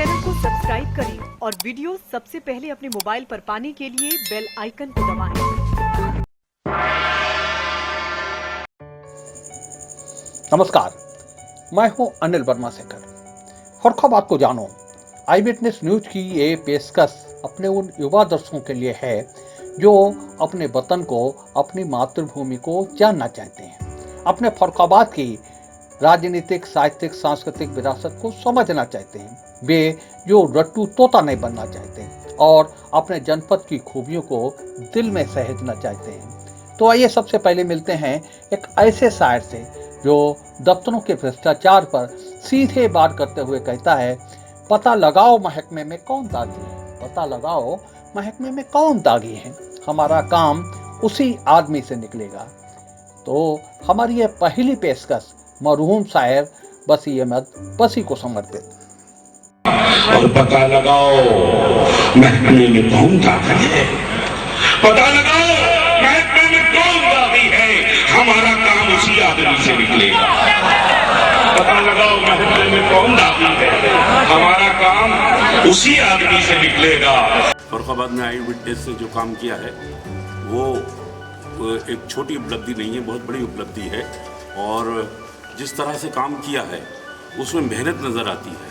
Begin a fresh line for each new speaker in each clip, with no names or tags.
Channel को subscribe करें और वीडियो सबसे पहले अपने मोबाइल पर पाने के लिए बेल आइकन को दबाएं।
नमस्कार, मैं हूं अनिल वर्मा शेखर। फर्रुखाबाद को जानो आई विटनेस न्यूज की ये पेशकश अपने उन युवा दर्शकों के लिए है जो अपने वतन को, अपनी मातृभूमि को जानना चाहते हैं, अपने फर्रुखाबाद की राजनीतिक, साहित्यिक, सांस्कृतिक विरासत को समझना चाहते हैं, वे जो रट्टू तोता नहीं बनना चाहते और अपने जनपद की खूबियों को दिल में सहेजना चाहते हैं। तो आइए सबसे पहले मिलते हैं एक ऐसे शायर से जो दफ्तरों के भ्रष्टाचार पर सीधे बात करते हुए कहता है, पता लगाओ महकमे में कौन दागी है, पता लगाओ महकमे में कौन दागी है, हमारा काम उसी आदमी से निकलेगा। तो हमारी यह पहली पेशकश मरहूम शायर बसी अहमद बसी को समर्पित।
और पता लगाओ महकमे में कौन दागी है, पता लगाओ महकमे में कौन दागी है, हमारा काम उसी आदमी से निकलेगा। पता लगाओ महकमे में कौन दागी है, हमारा काम उसी आदमी से निकलेगा।
फर्रुखाबाद में आई विटनेस से जो काम किया है वो एक छोटी उपलब्धि नहीं है, बहुत बड़ी उपलब्धि है। और जिस तरह से काम किया है उसमें मेहनत नज़र आती है।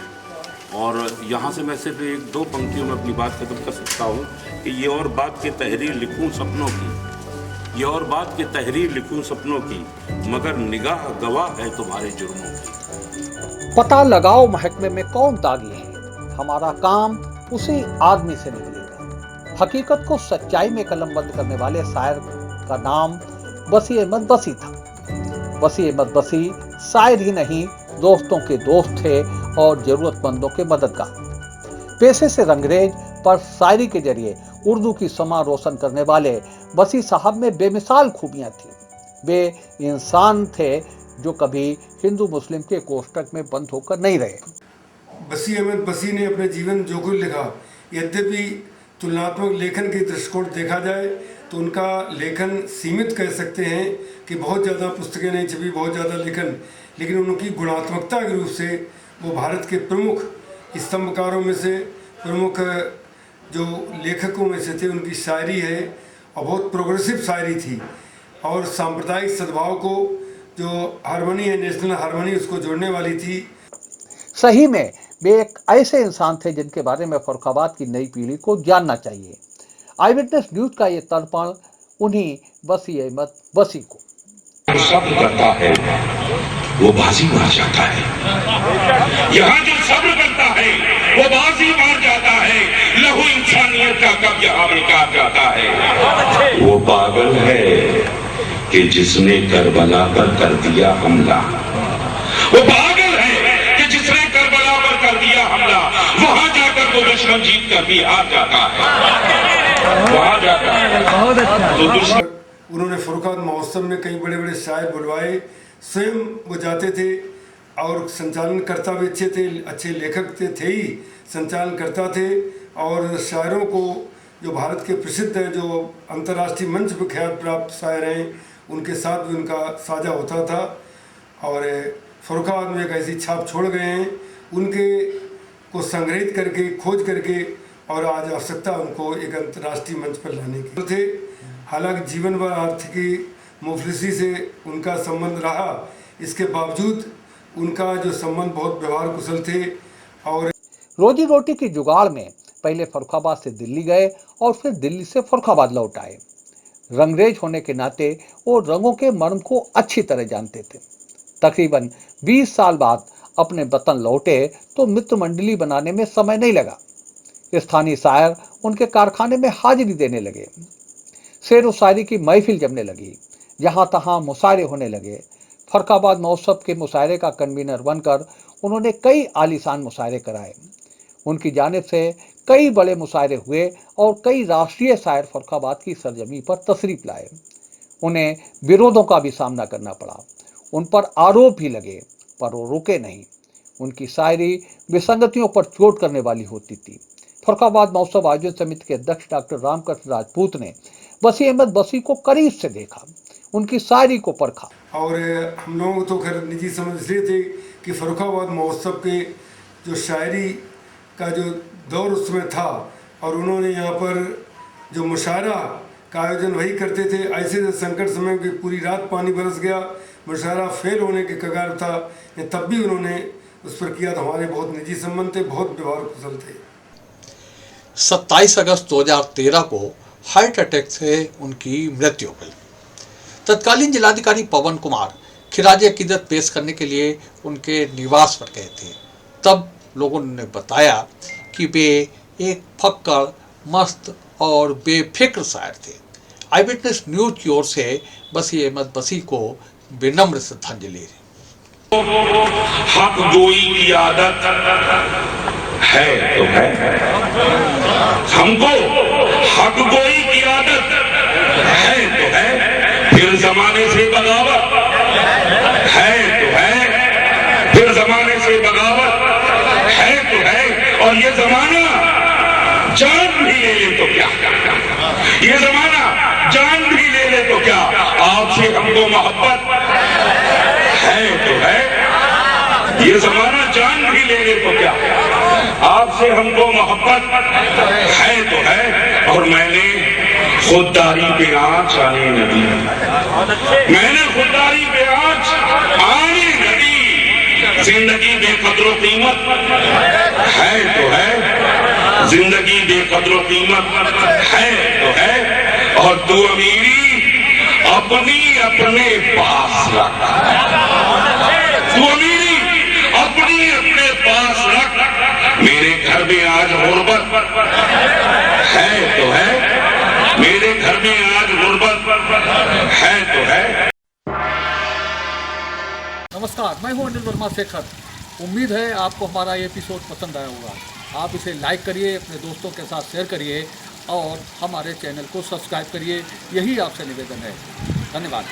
और यहाँ से मैं सिर्फ एक दो पंक्तियों में अपनी बात खत्म कर सकता हूँ कि ये और बात की तहरीर लिखूँ सपनों की, ये और बात की तहरीर लिखूँ सपनों की, मगर निगाह गवाह है तुम्हारे जुर्मों की।
पता लगाओ महकमे में कौन दागी है, हमारा काम उसी आदमी से निकलेगा। हकीकत को सच्चाई में कलमबंद करने वाले शायर का नाम बसी अहमद बसी था। बसी अहमद बसी शायर ही नहीं, दोस्तों के दोस्त थे और जरूरतमंदों के मददगार। पेशे से रंगरेज पर शायरी के जरिए उर्दू की समा रोशन करने वाले बसी साहब में बेमिसाल खूबियां थी। वे इंसान थे जो कभी हिंदू मुस्लिम के कोष्टक में बंद होकर नहीं रहे।
बसी अहमद बसी ने अपने जीवन जो कुछ लिखा, यद्यपि तुलनात्मक लेखन के दृष्टिकोण देखा जाए तो उनका लेखन सीमित कह सकते हैं कि बहुत ज़्यादा पुस्तकें नहीं छपी, बहुत ज़्यादा लेखन, लेकिन उनकी गुणात्मकता के रूप से वो भारत के प्रमुख स्तंभकारों में से, प्रमुख जो लेखकों में से थे। उनकी शायरी है और बहुत प्रोग्रेसिव शायरी थी और सांप्रदायिक सद्भाव को, जो हारमोनी है, नेशनल हारमोनी, उसको जोड़ने वाली थी।
सही में वे एक ऐसे इंसान थे जिनके बारे में फर्रुखाबाद की नई पीढ़ी को जानना चाहिए। आई विटनेस न्यूज का ये तर्पण उन्हीं बसी अहमद बसी को।
सब्र करता है वो बाजी मार जाता है, यहाँ जो सब्र करता है वो बाजी मार जाता है। लहू इंसानियत का कब यहाँ बेकार जाता है। वो पागल है कि जिसने करबला पर कर दिया हमला, वो पागल है कि जिसने करबला पर कर दिया हमला, वहां जाकर वो दुश्मन जीत कर भी हार जाता है, वहां जाता है तो दुश्मन।
उन्होंने फर्रुखाबाद महोत्सव में कई बड़े बड़े शायर बुलवाए, स्वयं वो जाते थे और संचालनकर्ता भी अच्छे थे, अच्छे लेखक थे ही, संचालनकर्ता थे। और शायरों को जो भारत के प्रसिद्ध हैं, जो अंतर्राष्ट्रीय मंच पर ख्यात प्राप्त शायर हैं, उनके साथ भी उनका साझा होता था। और फर्रुखाबाद में एक ऐसी छाप छोड़ गए हैं, उनके को संग्रहित करके, खोज करके, और आज आवश्यकता उनको एक अंतर्राष्ट्रीय मंच पर लाने की थे। हालांकि जीवन भर आर्थिकी मुफलिसी से उनका संबंध रहा, इसके बावजूद उनका जो संबंध बहुत व्यवहार कुशल थे। और
रोजी रोटी की जुगाड़ में पहले फर्रुखाबाद से दिल्ली गए और फिर दिल्ली से फर्रुखाबाद लौट आए। रंगरेज होने के नाते वो रंगों के मर्म को अच्छी तरह जानते थे। तकरीबन 20 साल बाद अपने वतन लौटे तो मित्र मंडली बनाने में समय नहीं लगा। स्थानीय शायर उनके कारखाने में हाजिरी देने लगे, शेर व शायरी की महफिल जमने लगी, जहां तहां मुशायरे होने लगे। फर्रुखाबाद महोत्सव के मुशायरे का कन्वीनर बनकर उन्होंने कई आलीशान मुशायरे कराए। उनकी जानिब से कई बड़े मुशायरे हुए और कई राष्ट्रीय शायर फर्रुखाबाद की सरजमी पर तशरीफ लाए। उन्हें विरोधों का भी सामना करना पड़ा, उन पर आरोप भी लगे, पर वो रुके नहीं। उनकी शायरी विसंगतियों पर चोट करने वाली होती थी। फर्रुखाबाद महोत्सव आयोजन समिति के अध्यक्ष डॉक्टर रामकृष्ण राजपूत ने बसी अहमद बसी को करीब से देखा, उनकी शायरी को परखा।
और हम लोग तो खैर निजी समझ इसलिए थे कि फर्रुखाबाद महोत्सव के जो शायरी का जो दौर उसमें था और उन्होंने यहाँ पर जो मुशायरा का आयोजन वही करते थे। ऐसे संकट समय की पूरी रात पानी बरस गया, मुशायरा फेल होने के कगार था, तब भी उन्होंने उस पर किया। तो हमारे बहुत निजी संबंध थे, बहुत व्यवहार कुशल थे।
27 अगस्त 2013 को हार्ट अटैक से उनकी मृत्यु हुई। तत्कालीन जिलाधिकारी पवन कुमार खिराज अकीदत पेश करने के लिए उनके निवास पर गए थे। तब लोगों ने बताया कि वे एक फक्कड़, मस्त और बेफिक्र शायर थे। आई विटनेस न्यूज की ओर से बसी अहमद बसी को विनम्र श्रद्धांजलि।
हक गोई की आदत है तो है, हमको हक गोई की आदत है तो है, फिर जमाने से बगावत है तो है, फिर जमाने से बगावत है तो है। और ये जमाना जान भी ले ले तो क्या, ये जमाना जान भी ले ले तो क्या, आपसे हमको मोहब्बत है तो है। ये जमाना जान भी ले ले तो क्या, आपसे हमको मोहब्बत है तो है। और मैंने खुददारी पे आँच आने न दी, मैंने खुददारी पे आँच आने न दी। जिंदगी बेकदरो कीमत है तो है, जिंदगी बेकदरो कीमत है तो है। और तू अमीरी अपनी अपने पास रख, तू अमीरी अपनी अपने पास रख। मेरे घर में आज गुर्बत है तो है, मेरे घर में आज गुर्बत है तो है।
नमस्कार, मैं हूं अनिल वर्मा शेखर। उम्मीद है आपको हमारा ये एपिसोड पसंद आया होगा। आप इसे लाइक करिए, अपने दोस्तों के साथ शेयर करिए और हमारे चैनल को सब्सक्राइब करिए। यही आपसे निवेदन है। धन्यवाद।